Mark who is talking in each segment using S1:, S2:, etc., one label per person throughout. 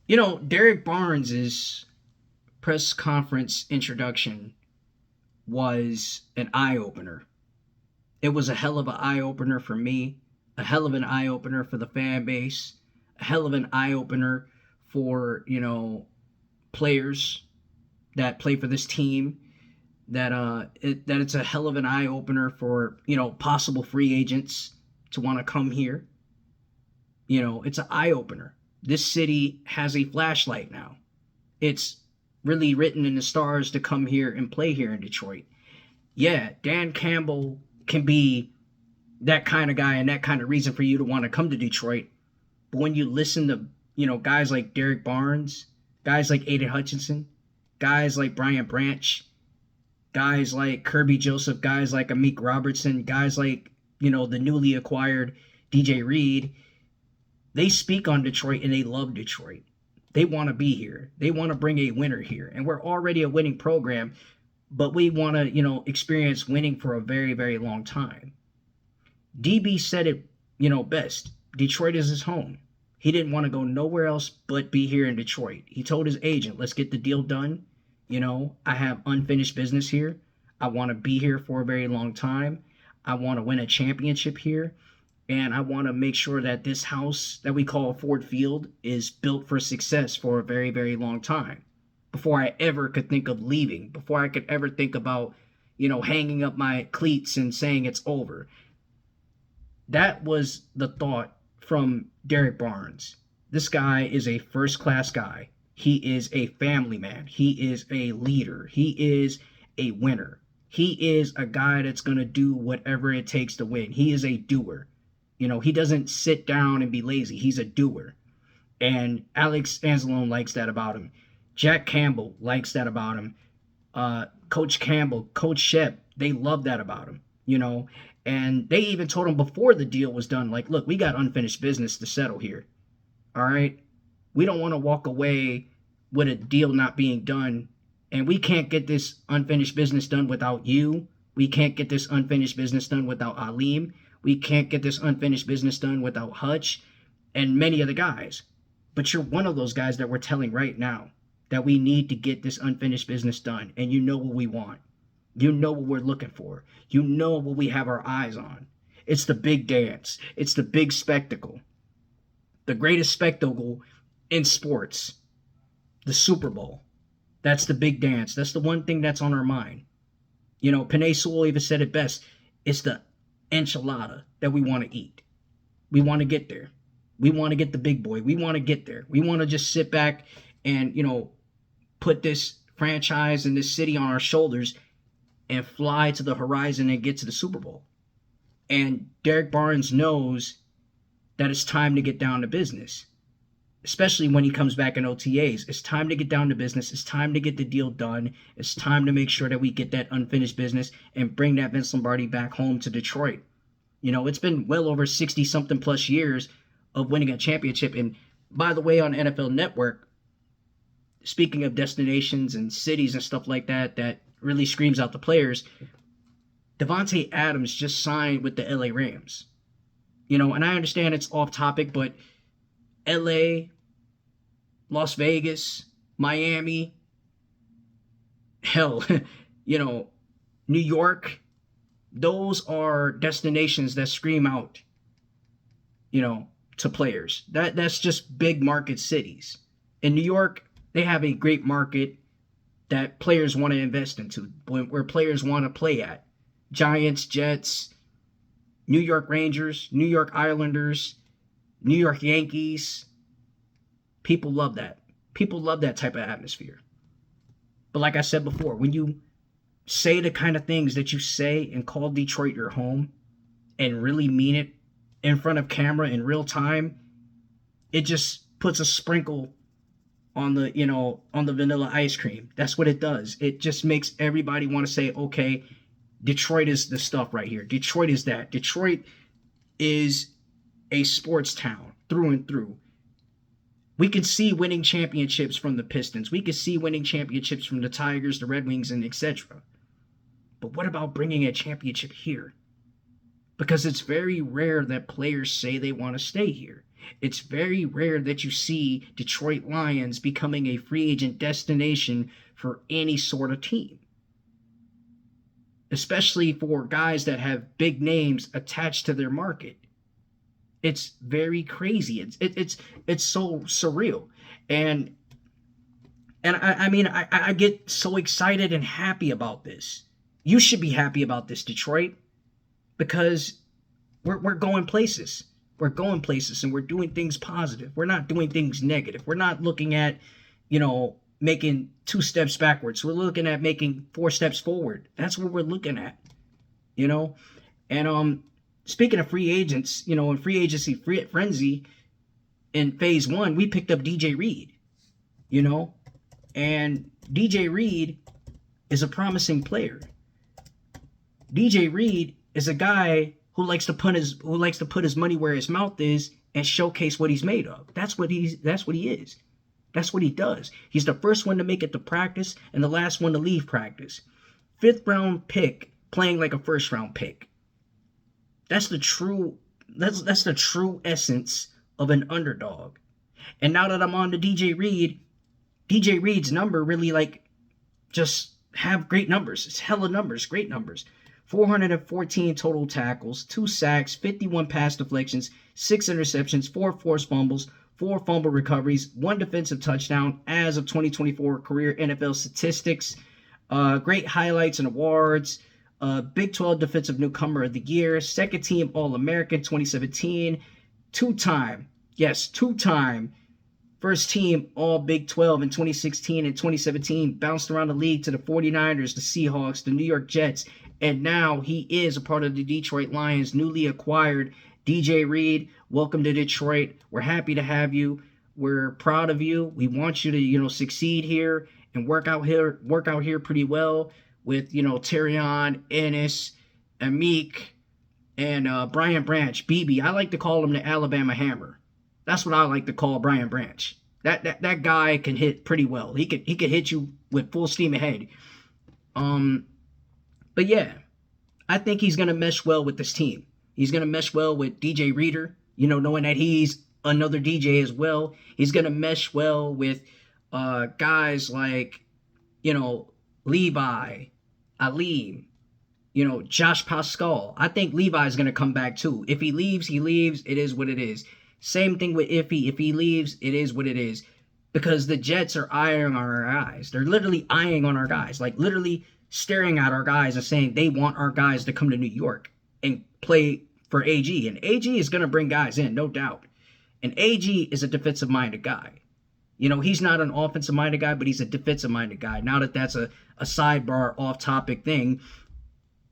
S1: Derrick Barnes's press conference introduction was an eye opener. It was a hell of an eye opener for me, a hell of an eye opener for the fan base, a hell of an eye opener for, players that play for this team. That it's a hell of an eye opener for, possible free agents to want to come here. It's an eye opener. This city has a flashlight now. It's really written in the stars to come here and play here in Detroit. Yeah, Dan Campbell can be that kind of guy and that kind of reason for you to want to come to Detroit. But when you listen to, guys like Derrick Barnes, guys like Aiden Hutchinson, guys like Brian Branch, guys like Kirby Joseph, guys like Amik Robertson, guys like, the newly acquired DJ Reed, they speak on Detroit and they love Detroit. They want to be here. They want to bring a winner here. And we're already a winning program, but we want to, experience winning for a very, very long time. DB said it, best. Detroit is his home. He didn't want to go nowhere else but be here in Detroit. He told his agent, let's get the deal done. I have unfinished business here. I want to be here for a very long time. I want to win a championship here. And I want to make sure that this house that we call Ford Field is built for success for a very, very long time. Before I ever could think of leaving, before I could ever think about, hanging up my cleats and saying it's over. That was the thought from Derrick Barnes. This guy is a first class guy. He is a family man. He is a leader. He is a winner. He is a guy that's going to do whatever it takes to win. He is a doer. He doesn't sit down and be lazy. He's a doer. And Alex Anzalone likes that about him. Jack Campbell likes that about him. Coach Campbell, Coach Shep, they love that about him, And they even told him before the deal was done, like, look, we got unfinished business to settle here. All right? We don't want to walk away with a deal not being done. And we can't get this unfinished business done without you. We can't get this unfinished business done without Aleem. We can't get this unfinished business done without Hutch and many of the guys. But you're one of those guys that we're telling right now that we need to get this unfinished business done. And you know what we want. You know what we're looking for. You know what we have our eyes on. It's the big dance. It's the big spectacle. The greatest spectacle in sports. The Super Bowl. That's the big dance. That's the one thing that's on our mind. Panay Sewell even said it best. It's the enchilada that we want to eat. We want to get there. We want to get the big boy. We want to get there. We want to just sit back and, put this franchise and this city on our shoulders and fly to the horizon and get to the Super Bowl. And Derrick Barnes knows that it's time to get down to business, especially when he comes back in OTAs. It's time to get down to business. It's time to get the deal done. It's time to make sure that we get that unfinished business and bring that Vince Lombardi back home to Detroit. It's been well over 60-something plus years of winning a championship. And by the way, on NFL Network, speaking of destinations and cities and stuff like that, that really screams out the players, Devontae Adams just signed with the LA Rams. And I understand it's off topic, but LA, Las Vegas, Miami, hell, New York, those are destinations that scream out, to players. That's just big market cities. In New York, they have a great market that players want to invest into, where players want to play at. Giants, Jets, New York Rangers, New York Islanders, New York Yankees. People love that. People love that type of atmosphere. But like I said before, when you say the kind of things that you say and call Detroit your home and really mean it in front of camera in real time, it just puts a sprinkle on the vanilla ice cream. That's what it does. It just makes everybody want to say, okay, Detroit is the stuff right here. Detroit is that. Detroit is a sports town through and through. We can see winning championships from the Pistons. We can see winning championships from the Tigers, the Red Wings, and etc. But what about bringing a championship here? Because it's very rare that players say they want to stay here. It's very rare that you see Detroit Lions becoming a free agent destination for any sort of team, especially for guys that have big names attached to their market. It's very crazy. It's so surreal, and I mean I get so excited and happy about this. You should be happy about this, Detroit, because we're going places. We're going places, and we're doing things positive. We're not doing things negative. We're not looking at, making 2 steps backwards. We're looking at making 4 steps forward. That's what we're looking at, you know. And speaking of free agents, in free agency frenzy in phase 1, we picked up DJ Reed, and DJ Reed is a promising player. DJ Reed is a guy who likes to put his money where his mouth is and showcase what he's made of. That's what he is. That's what he does. He's the first one to make it to practice and the last one to leave practice. 5th round pick playing like a 1st round pick. That's the true essence of an underdog. And now that I'm on to DJ Reed's number really just have great numbers. It's hella numbers, great numbers. 414 total tackles, 2 sacks, 51 pass deflections, 6 interceptions, 4 forced fumbles, 4 fumble recoveries, 1 defensive touchdown as of 2024 career NFL statistics. Great highlights and awards. Big 12 Defensive Newcomer of the Year, 2nd team All-American 2017, 2-time 1st team All Big 12 in 2016 and 2017, bounced around the league to the 49ers, the Seahawks, the New York Jets, and now he is a part of the Detroit Lions, newly acquired. DJ Reed, welcome to Detroit. We're happy to have you. We're proud of you. We want you to, succeed here and work out here pretty well with, Terrion, Ennis, Amik, and Brian Branch, BB. I like to call him the Alabama Hammer. That's what I like to call Brian Branch. That guy can hit pretty well. He could hit you with full steam ahead. But yeah, I think he's gonna mesh well with this team. He's gonna mesh well with DJ Reader, knowing that he's another DJ as well. He's gonna mesh well with guys like, Levi, Aleem, Josh Pascal. I think Levi's gonna come back too. If he leaves, he leaves. It is what it is. Same thing with Iffy. If he leaves, it is what it is. Because the Jets are eyeing on our guys. They're literally eyeing on our guys. Literally staring at our guys and saying they want our guys to come to New York and play for AG. And AG is going to bring guys in, no doubt. And AG is a defensive-minded guy. He's not an offensive-minded guy, but he's a defensive-minded guy. Now that's a sidebar, off-topic thing.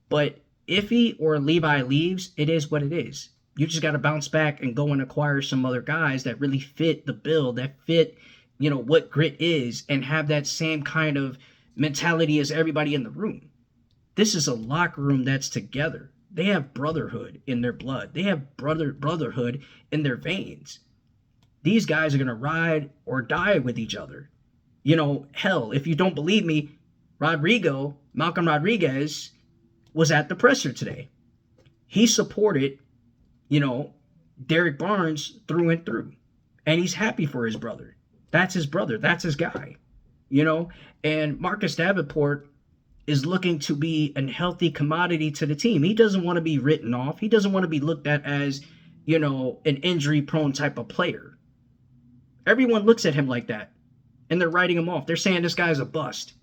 S1: But if he or Levi leaves, it is what it is. You just got to bounce back and go and acquire some other guys that really fit the bill, that fit, what grit is, and have that same kind of mentality as everybody in the room. This is a locker room that's together. They have brotherhood in their blood. They have brotherhood in their veins. These guys are going to ride or die with each other. Hell, if you don't believe me, Malcolm Rodriguez was at the presser today. He supported, Derrick Barnes through and through. And he's happy for his brother. That's his brother. That's his guy. And Marcus Davenport is looking to be a healthy commodity to the team. He doesn't want to be written off. He doesn't want to be looked at as, an injury-prone type of player. Everyone looks at him like that, and they're writing him off. They're saying this guy's a bust.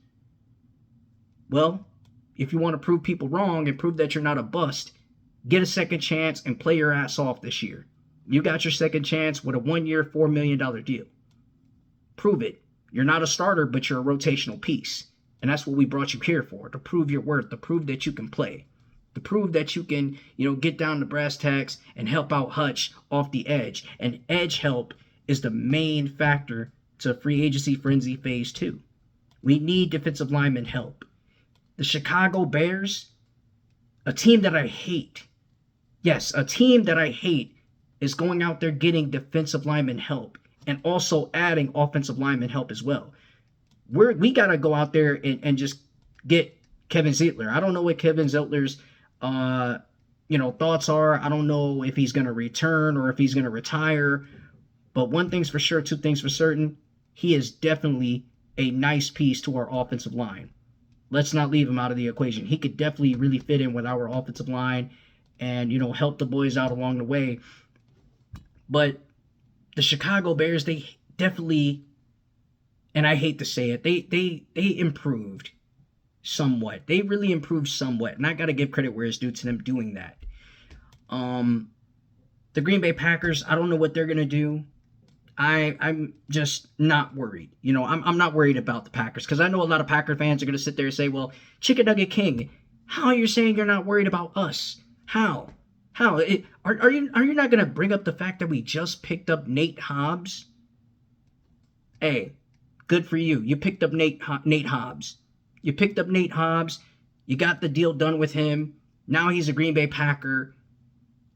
S1: Well, if you want to prove people wrong and prove that you're not a bust, get a second chance and play your ass off this year. You got your second chance with a 1-year, $4 million deal. Prove it. You're not a starter, but you're a rotational piece. And that's what we brought you here for, to prove your worth, to prove that you can play, to prove that you can, get down to brass tacks and help out Hutch off the edge. And edge help is the main factor to free agency frenzy phase 2. We need defensive lineman help. The Chicago Bears, a team that I hate, yes, a team that I hate, is going out there getting defensive lineman help and also adding offensive lineman help as well. We got to go out there and just get Kevin Zeitler. I don't know what Kevin Zeitler's thoughts are. I don't know if he's going to return or if he's going to retire. But one thing's for sure, two things for certain. He is definitely a nice piece to our offensive line. Let's not leave him out of the equation. He could definitely really fit in with our offensive line and, help the boys out along the way. But the Chicago Bears, they definitely, and I hate to say it, they improved somewhat. They really improved somewhat. And I got to give credit where it's due to them doing that. The Green Bay Packers, I don't know what they're going to do. I'm just not worried. I'm not worried about the Packers because I know a lot of Packer fans are going to sit there and say, well, Chicken Nugget King, how are you saying you're not worried about us? How? Are you not going to bring up the fact that we just picked up Nate Hobbs? Hey, good for you. You picked up Nate Hobbs. You picked up Nate Hobbs. You got the deal done with him. Now he's a Green Bay Packer.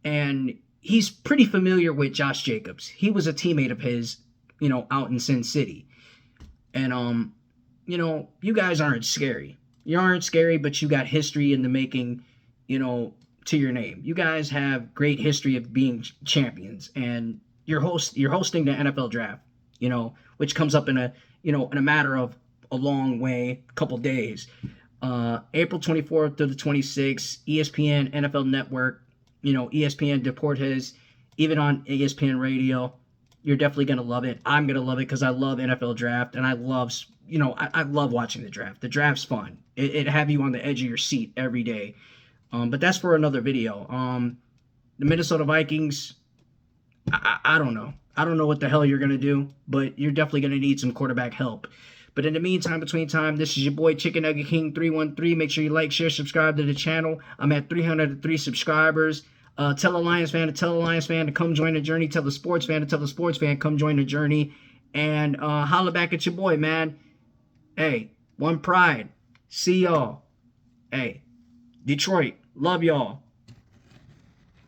S1: And he's pretty familiar with Josh Jacobs. He was a teammate of his, out in Sin City. And, you guys aren't scary. You aren't scary, but you got history in the making, to your name. You guys have great history of being champions. And you're hosting the NFL draft, which comes up in a matter of a long way, a couple days. April 24th to the 26th, ESPN, NFL Network, ESPN Deportes, even on ESPN Radio. You're definitely going to love it. I'm going to love it because I love NFL draft and I love, I love watching the draft. The draft's fun. It have you on the edge of your seat every day. But that's for another video. The Minnesota Vikings, I don't know. I don't know what the hell you're going to do, but you're definitely going to need some quarterback help. But in the meantime, between time, this is your boy Chicken Nugget King 313. Make sure you like, share, subscribe to the channel. I'm at 303 subscribers. Tell a Lions fan to tell a Lions fan to come join the journey. Tell the sports fan to tell the sports fan come join the journey. And holla back at your boy, man. Hey, one pride. See y'all. Hey, Detroit, love y'all.